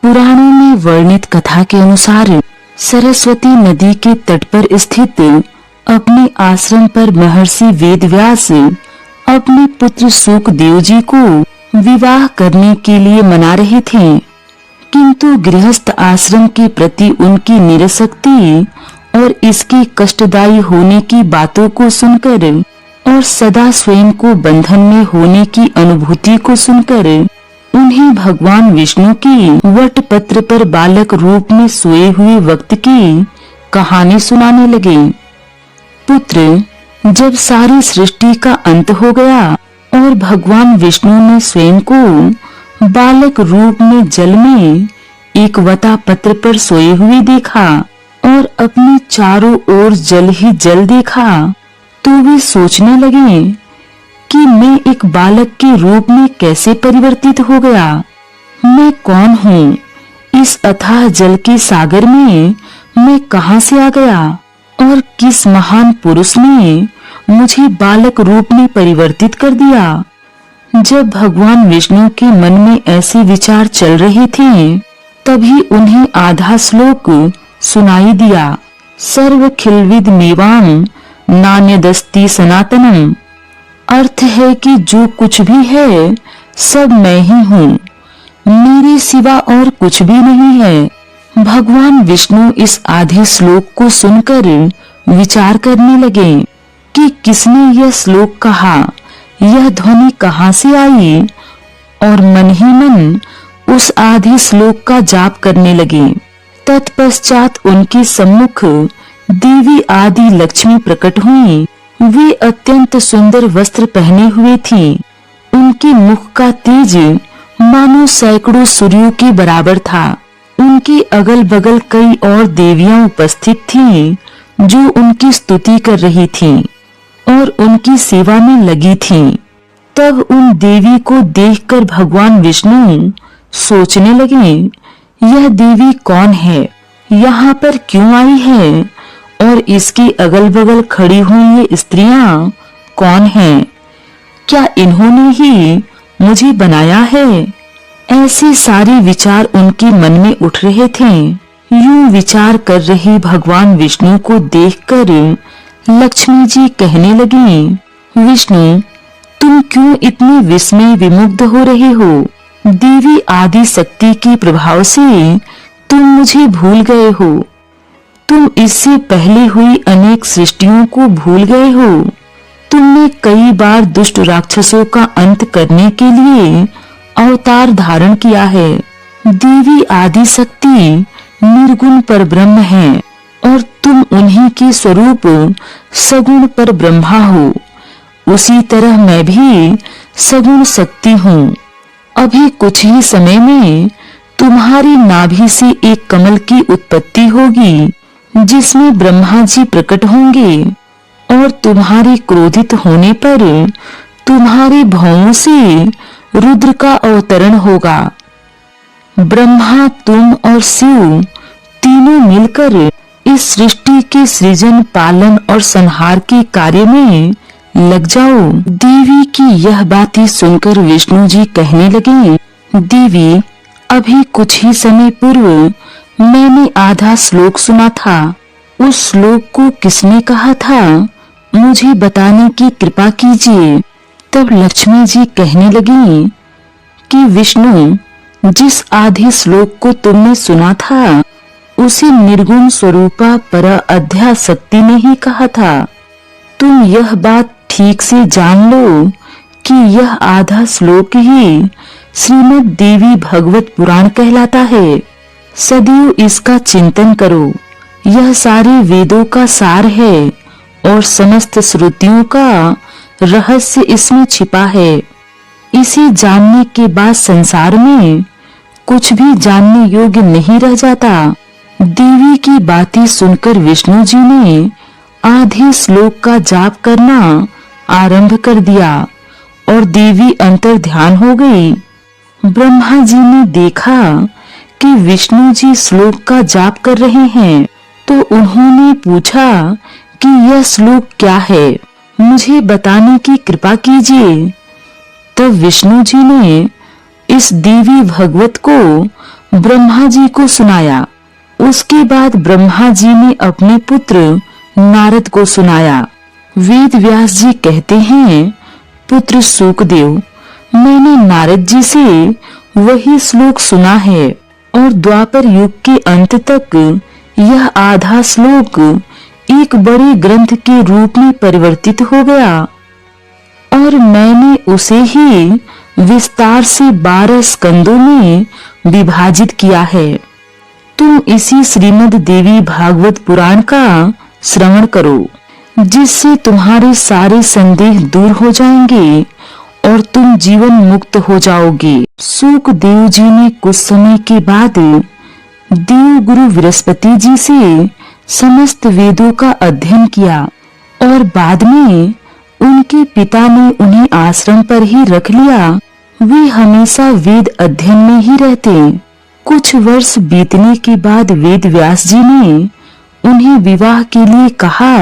पुराणों में वर्णित कथा के अनुसार सरस्वती नदी के तट पर स्थित अपने आश्रम पर महर्षि वेदव्यास अपने पुत्र शुकदेव जी को विवाह करने के लिए मना रहे थे, किंतु गृहस्थ आश्रम के प्रति उनकी निरासक्ति और इसके कष्टदायी होने की बातों को सुनकर और सदा स्वयं को बंधन में होने की अनुभूति को सुनकर उन्हें भगवान विष्णु की वटपत्र पर बालक रूप में सोए हुए वक्त की कहानी सुनाने लगे। पुत्र, जब सारी सृष्टि का अंत हो गया और भगवान विष्णु ने स्वयं को बालक रूप में जल में एक वटा पत्र पर सोए हुए देखा और अपने चारों ओर जल ही जल देखा, तो वे सोचने लगे कि मैं एक बालक के रूप में कैसे परिवर्तित हो गया। मैं कौन हूँ? इस अथाह जल के सागर में मैं कहां से आ गया और किस महान पुरुष ने मुझे बालक रूप में परिवर्तित कर दिया। जब भगवान विष्णु के मन में ऐसे विचार चल रहे थे, तभी उन्हें आधा श्लोक सुनाई दिया। सर्व खिलविद मेवाम नान्यदस्ति सनातनम। अर्थ है कि जो कुछ भी है सब मैं ही हूँ, मेरे सिवा और कुछ भी नहीं है। भगवान विष्णु इस आधे श्लोक को सुनकर विचार करने लगे कि किसने यह श्लोक कहा, यह ध्वनि कहाँ से आई, और मन ही मन उस आधे श्लोक का जाप करने लगे। तत्पश्चात उनके सम्मुख देवी आदि लक्ष्मी प्रकट हुई। वे अत्यंत सुंदर वस्त्र पहने हुए थीं। उनके मुख का तेज मानो सैकड़ों सूर्यों के बराबर था। उनके अगल बगल कई और देवियां उपस्थित थीं, जो उनकी स्तुति कर रही थीं और उनकी सेवा में लगी थीं। तब उन देवी को देखकर भगवान विष्णु सोचने लगे, यह देवी कौन है, यहाँ पर क्यों आई है, और इसके अगल बगल खड़ी हुई ये स्त्रियां कौन हैं? क्या इन्होंने ही मुझे बनाया है? ऐसे सारे विचार उनके मन में उठ रहे थे। यूं विचार कर रहे भगवान विष्णु को देखकर लक्ष्मी जी कहने लगी, विष्णु, तुम क्यों इतने विस्मय विमुग्ध हो रहे हो? देवी आदि शक्ति के प्रभाव से तुम मुझे भूल गए हो। तुम इससे पहले हुई अनेक सृष्टियों को भूल गए हो। तुमने कई बार दुष्ट राक्षसों का अंत करने के लिए अवतार धारण किया है। देवी आदि शक्ति निर्गुण पर ब्रह्म है और तुम उन्हीं के स्वरूप सगुण पर ब्रह्मा हो। उसी तरह मैं भी सगुण शक्ति हूँ। अभी कुछ ही समय में तुम्हारी नाभि से एक कमल की उत्पत्ति होगी, जिसमें ब्रह्मा जी प्रकट होंगे, और तुम्हारे क्रोधित होने पर तुम्हारे भौहों से रुद्र का अवतरण होगा। ब्रह्मा, तुम और शिव तीनों मिलकर इस सृष्टि के सृजन, पालन और संहार के कार्य में लग जाओ। देवी की यह बातें सुनकर विष्णु जी कहने लगे, देवी, अभी कुछ ही समय पूर्व मैंने आधा श्लोक सुना था। उस श्लोक को किसने कहा था, मुझे बताने की कृपा कीजिए। तब लक्ष्मी जी कहने लगी कि विष्णु, जिस आधे श्लोक को तुमने सुना था, उसे निर्गुण स्वरूपा पर अध्या शक्ति ने ही कहा था। तुम यह बात ठीक से जान लो कि यह आधा श्लोक ही श्रीमद् देवी भागवत पुराण कहलाता है। सदैव इसका चिंतन करो। यह सारे वेदों का सार है और समस्त श्रुतियों का रहस्य इसमें छिपा है। इसे जानने के बाद संसार में कुछ भी जानने योग्य नहीं रह जाता। देवी की बातें सुनकर विष्णु जी ने आधे श्लोक का जाप करना आरंभ कर दिया और देवी अंतर ध्यान हो गई। ब्रह्मा जी ने देखा कि विष्णु जी श्लोक का जाप कर रहे हैं, तो उन्होंने पूछा कि यह श्लोक क्या है, मुझे बताने की कृपा कीजिए। तब विष्णु जी ने इस देवी भगवत को ब्रह्मा जी को सुनाया। उसके बाद ब्रह्मा जी ने अपने पुत्र नारद को सुनाया। वेद व्यास जी कहते हैं, पुत्र सूकदेव, मैंने नारद जी से वही श्लोक सुना है और द्वापर युग के अंत तक यह आधा श्लोक एक बड़े ग्रंथ के रूप में परिवर्तित हो गया और मैंने उसे ही विस्तार से 12 स्कंदों में विभाजित किया है। तुम इसी श्रीमद् देवी भागवत पुराण का श्रवण करो, जिससे तुम्हारे सारे संदेह दूर हो जाएंगे और तुम जीवन मुक्त हो जाओगे। सूकदेव जी ने कुछ समय के बाद देव गुरु बृहस्पति जी से समस्त वेदों का अध्ययन किया और बाद में उनके पिता ने उन्हें आश्रम पर ही रख लिया। वे हमेशा वेद अध्ययन में ही रहते। कुछ वर्ष बीतने के बाद वेद व्यास जी ने उन्हें विवाह के लिए कहा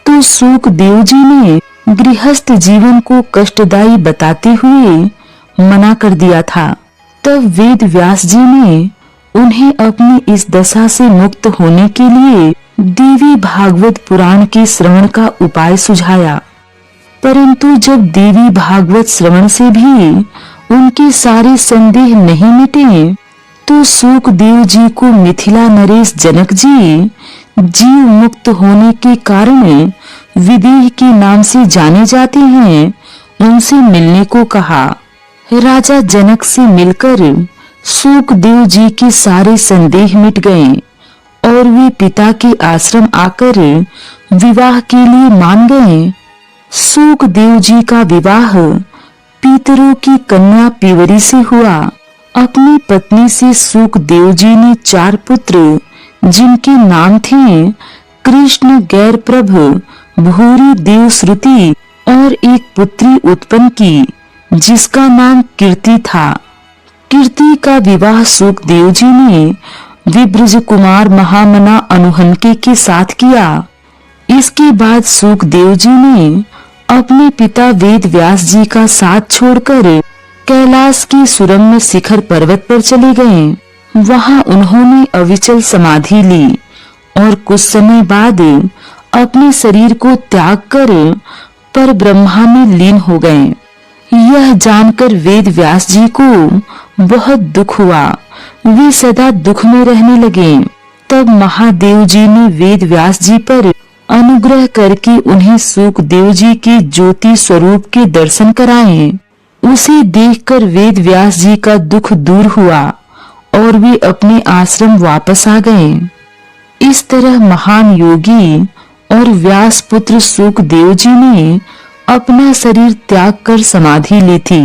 तो सूकदेव जी ने गृहस्थ जीवन को कष्टदायी बताते हुए मना कर दिया था। तब वेद व्यास जी ने उन्हें अपनी इस दशा से मुक्त होने के लिए देवी भागवत पुराण के श्रवण का उपाय सुझाया। परंतु जब देवी भागवत श्रवण से भी उनके सारे संदेह नहीं मिटे तो सूकदेव जी को मिथिला नरेश जनक जी जीव मुक्त होने के कारण विदेह के नाम से जाने जाते हैं, उनसे मिलने को कहा। राजा जनक से मिलकर सूकदेव जी के सारे संदेह मिट गए और वे पिता के आश्रम आकर विवाह के लिए मान गए। सूकदेव जी का विवाह पितरों की कन्या पीवरी से हुआ। अपनी पत्नी से सूकदेव जी ने 4 पुत्र, जिनके नाम थे कृष्ण, गैरप्रभ, भूरी, देवश्रुति और एक पुत्री उत्पन्न की, जिसका नाम कीर्ति था। कीर्ति का विवाह सूकदेव जी ने विब्रज कुमार महामना अनुहनके के साथ किया। इसके बाद सूकदेव जी ने अपने पिता वेद व्यास जी का साथ छोड़कर कैलाश की सुरम्य शिखर पर्वत पर चले गए। वहां उन्होंने अविचल समाधि ली और कुछ समय बाद अपने शरीर को त्याग कर पर ब्रह्मा में लीन हो गए। यह जानकर वेद व्यास जी को बहुत दुख हुआ। वे सदा दुख में रहने लगे। तब महादेव जी ने वेद व्यास जी पर अनुग्रह करके उन्हें सूकदेव जी के ज्योति स्वरूप के दर्शन कराए। उसे देखकर वेद व्यास जी का दुख दूर हुआ और वे अपने आश्रम वापस आ गए। इस तरह महान योगी और व्यास पुत्र सूकदेव जी ने अपना शरीर त्याग कर समाधि ली थी।